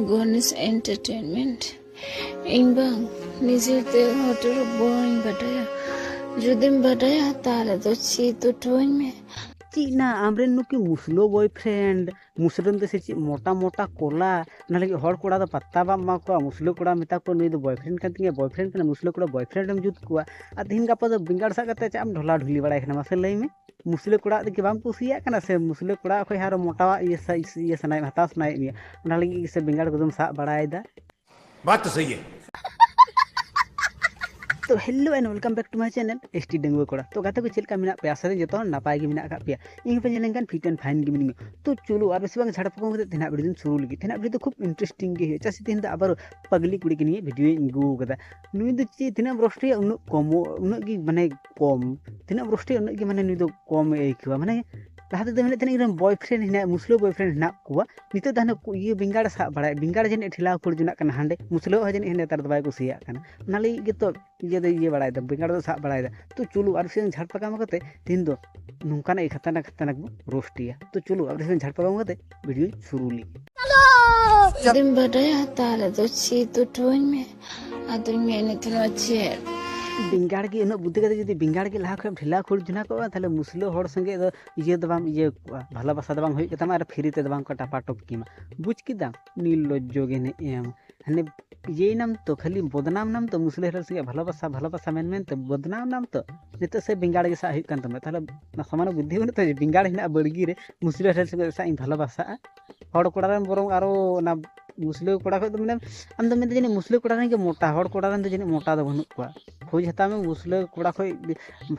Gonish Entertainment. Inbang, nizite hotel boring badaya. Judim badaya tala do chi to toin me. Cina amren nuki muslo boyfriend muslim to se mota mota kola na lagi hor koda da patta ba ma ko muslo koda meta ko nui do boyfriend kan tinga boyfriend kana muslo koda boyfriend em jut kuwa a din gapa do bingar sa kate am ढोला ढुली बड़ा kana mase lay me muslo koda de bam kusiya kana se muslo koda khoi haro mota wa ye sanai hata sanai ni na lagi se bingar ko dum sa बड़ा ida बात तो सही है। तो hello and welcome back to my channel ST डेंगुआ कोड़ा तो गाते को चलका मिना पे आशा जो तो नापाय गे मिना का पे इन पे जेलेंगन fit and fine gaming तो चलो और बेस बांग झाड़ पको मते तेना वीडियो शुरू लगी तेना वीडियो तो खूब इंटरेस्टिंग गे चासी तेन दा आबार पगली कुड़ी के लिए वीडियो इंगू कदा नुई दो ची तेना ब्रोस्टी उन कम उन की माने कम तेना ब्रोस्टी उन की माने नुई दो कम एखवा माने लाहा तो मेने तेना बॉयफ्रेंड हिना मुस्लो बॉयफ्रेंड हिना कुवा नितो दाने ये बिंगाड़ सा बड़ा बिंगाड़ जने ठेला खुड़ जुना कना हांडे मुस्लो हजने हिने तर दबाय कुसिया कना नाली गे तो ये बड़ा बिंगाड़ तो सा बड़ा तो चलो और से झाड़ पकाम करते तीन दो नौका ना खतरनाक खतरनाक रोस्टिया तो चलो और से झाड़ पकाम करते वीडियो शुरू ली Judim badaya tala do chi to toin me. Adun me ne tala che. बिंगाड़ की उन बुद्धि कते जदि बिंगाड़ की लाहा खम ढिला खुड़ जुना को ताले मुस्लो हर संगे दो ये दबाम ये भाला बसा दबाम होई कतमा आर फ्री ते दबाम का टापाटक कीमा बुझ किदा नील लज्जो गे ने एम हने ये नाम तो खाली बदनाम नाम तो मुस्ले हर संगे भाला बसा मेन तो बदनाम नाम तो नित से बिंगाड़ के सा हुई कान तमे ताले ना समान बुद्धि बन तो बिंगाड़ हिना बड़गी रे मुस्ले हर संगे सा इन भाला बसा हड़ कोड़ा बरम आरो ना मुस्लिम कोड़ा को मैंने आम तो मेरे मुस्लिम कोड़ा के मोटा हड़ कोड़ा तो जन मोटा तो बनू को खोज हता में मुस्लिम कोड़ा खो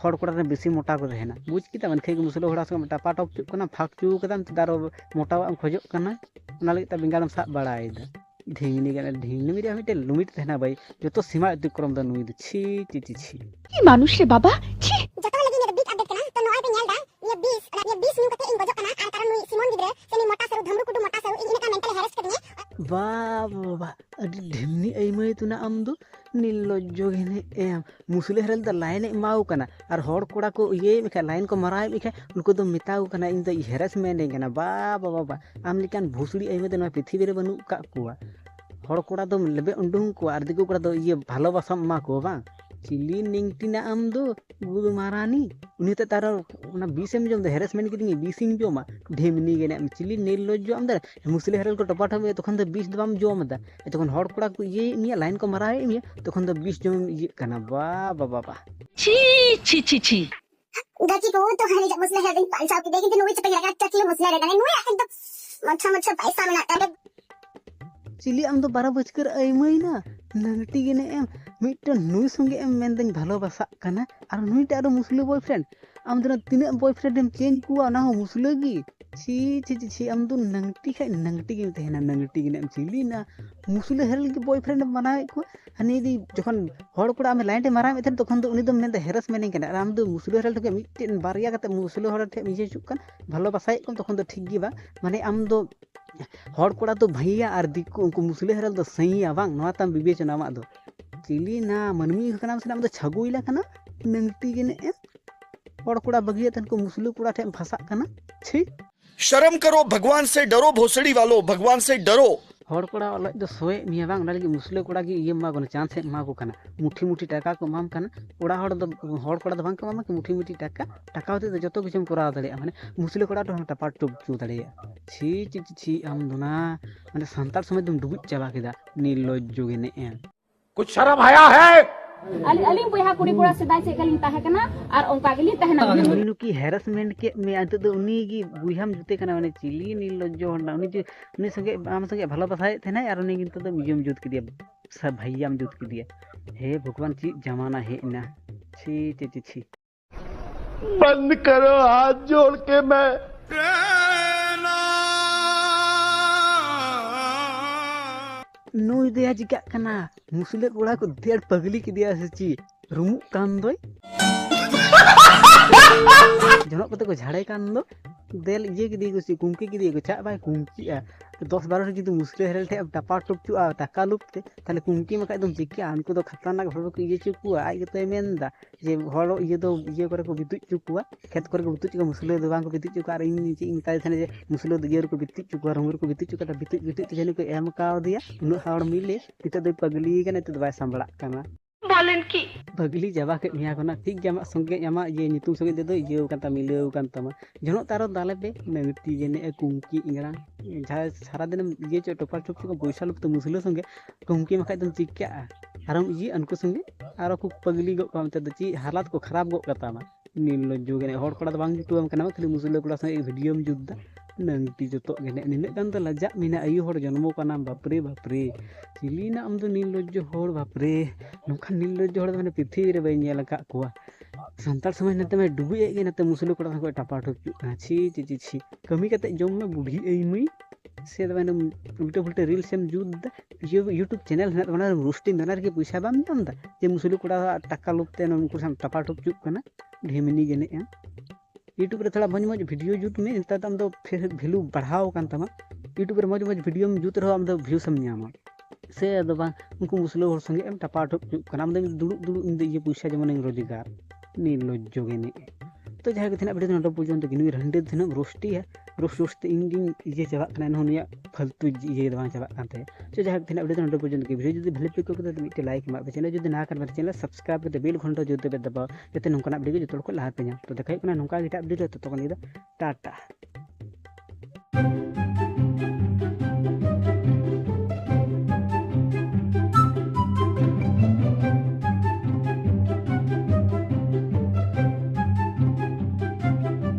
हड़ कोड़ा बेसी मोटा को रहना बुझ किता मनखे मुस्लिम कोड़ा से टापा टप चुकना फाक चू कदम दारो मोटा खोजो कना ना लगे बिंगाड़ साब बड़ाएदा ढींगनी गाना ढींगनी मेरे मिटे लिमिट रहना भाई जो तो सीमा अतिक्रम द नुई छी ची ची छी ये मानुष रे बाबा छी जतो लगी मेरे बीट अपडेट करना तो नोय पे नेल दा ये 20 न्यू कते इन बजो करना आर कारण नुई सिमोन गिद्रे सेनी मोटा सरू धमरू कुडू मोटा सरू इन का मेंटल हेरेस करनी वाह वाह अडी ढिमनी आई मई तुना आम दो नीलज्जो घेने एम मुसले हरल द लाइन माउ कना और हड़ कोड़ा को ये मिखा लाइन को मराय मिखा उनको तो मिताउ कना इन द हेरेसमेंट एंगना बा बा आम लिकान भूसड़ी आई में तो पृथ्वी रे बनु का कुआ हड़ कोड़ा तो लेबे उंडुंग को आर दिको कोड़ा तो ये भालो बासा मा को बा चिली निंगटिना आम दो गुदु मारानी उनी ते तारा ना 20 एम जम हेरेसमेंट की दिंगी 20 इन जमा ढेमनी गेने चिली नील लज्जो आम दर मुसले हरल को टपा ठमे तखन तो 20 दबाम जम दा तखन हड़ कोड़ा को ये निया लाइन को मराय मिया तखन तो 20 जम ये कना बा बा छी छी छी छी गची को तो हनी जब मुसले हेडिंग पैसा की देखी नुई चपे लगा चकले मुसले रे नुई एकदम मच्छा पैसा में ना चिली आम तो 12 बजकर आई मई ना नंगटी गेने एम मिटन नुई संगे एम मेन दኝ भालो बसा कना और नुई टा मुस्लिम बॉयफ्रेंड आम तो तीन बॉयफ्रेंड एम चेंज कुआ ना हो मुस्लिम गी छी छी छी आम तो नंगटी खाई नंगटी गे तेना नंगटी गेने एम चिली ना मुस्लिम हेरल के बॉयफ्रेंड बनाए को हनी दी जखन हड़ कोड़ा आम लाइन टे मारा में तखन तो उनी तो मेन हेरेसमेंट कना और आम तो मुस्लिम हेरल के मिटन बारिया कते मुस्लिम हड़ ठे मिजे चुकन भालो बसाए को तखन तो ठीक गी बा माने आम दो हड़ कोड़ा तो भैया और दिक्कु उनको मुस्लिम हेरल तो सही बांग नवा तम विवेचना मा दो चिली ना मनमी कना से तो छगुइला कना नंगटी गेने हड़ कोड़ा बगिया तन को मुस्लिम कोड़ा ठे फसा कना छी शर्म करो, भगवान से डरो, भोसड़ी वालों भगवान से डरो। हड़ कोड़ा अलग दो सोए मिया बांग लगी मुस्लिम कोड़ा की ये मा को चांस मा को कना मुठी टाका को माम कना कोड़ा हड़ कोड़ा दो बांग को मामा कि मुठी टाका होते तो जतो किछम करा दड़िया माने मुस्लिम कोड़ा तो टपा टुप चू दड़िया छी आम दुना माने संतार समय तुम डुबुच चाबा केदा नील लज्जो गेने एम कुछ शर्म आया है? अली बुहा कुड़ी कुड़ा सदाय से गलिन ताहे कना और ओंका गलिन ताहेना उनी की हेरेसमेंट के में अंत तो उनी की बुहाम जुते कना माने चिली नील लज्जो होना उनी संगे आम संगे भालो बसाए थेना और उनी किंतु तो मिजम जुत के दिया सब भैयाम जुत के दिया हे भगवान ची जमाना है ना छी बंद करो हाथ जोड़ के मैं नुई दया जिका कना मुसले कोड़ा को देड़ पगली के दिया से ची रुमु कान दोय जनक कते को झाड़े कान दो देल ये की दी को कुमकी की दी को चा बाय कुमकी 10-12 जुदी मुस्ले हेरल ठे टपा टुपचु टाका लुपते ताले कुमकी में एकदम चिकिया उनको तो खतरनाक भाव को ये चुकुआ आई तो मेनदा जे हड़ो ये तो ये करे को बितु चुकुआ खेत करे को बितु चुका मुस्ले दो बांग को बितु चुका इन नीचे इन ताई थाने जे मुस्ले दो ये को बितु चुका रंगर को बितु चुका बितु बितु जने को एम का दिया उन हड़ मिले इते दो पगली कने तो बाय संबड़ा कना बोलन की पगली जाबा के मिया कोना ठीक जमा संगे जमा ये नितु संगे दे दो ये कांता मिले कांता मा जनो तारो दाले पे मेंगती जने कुमकी इंगरा जहा सारा दिन ये जो टोपा टोप को पैसा लुप तो मुसले संगे कुमकी में एकदम चिक्का आराम ये अनको संगे आरो को पगली गो कामते दची हालात को खराब गो कता मा नील जोगने हड़ कोड़ा बांग जुटुम कना खाली मुसले कोड़ा संगे वीडियो में जुद्दा नंगती जो गने निने कान तो लज्जा मिना आयु हड़ जन्मो काना बापरे बापरे चिलीना आम तो नील लज्जो हड़ बापरे नोखा नील लज्जो हड़ माने पृथ्वी रे बाय नेल का कोआ संताल समाज नते में डुबी ए नते मुसले कोड़ा को टपा टप चुका छी छी कमी कते जम में बुढ़ी ए मई से माने उल्टे उल्टे रील सेम जुद यूट्यूब चैनल है माने रोस्टिंग दनार के पैसा बाम दमदा जे मुसले कोड़ा टाका लुपते उनको साम टपा टप चुका ढेमनी गने यूट्यूब रे थोड़ा मज मज वीडियो जुट में इंता तम तो फिर वैल्यू बढ़ाओ कान तमा यूट्यूब रे मज मज वीडियो में जुत रहो आम तो व्यू सम न्यामा से दो बा उनको मुसलो हर संगे एम टपा टप कनाम दे दुडु ये पैसा जमन रोजगार नी लज्जो गेने तो जहां के थना वीडियो नडो पर्यंत गिनु रंडे थना रोस्टी है रोस्ट इंगिंग ये चाबा कना नोनिया फालतू ये दवा चाबा कानते तो जहां के थना वीडियो नडो पर्यंत के वीडियो जदि भले पे को तो मिटे लाइक मा चैनल जदि ना कर चैनल सब्सक्राइब करते बेल घंटा जदि पे दबाओ जते नोंकना वीडियो जतो को लाहा पे तो देखाय कना नोंका गिटा वीडियो तो तकन टाटा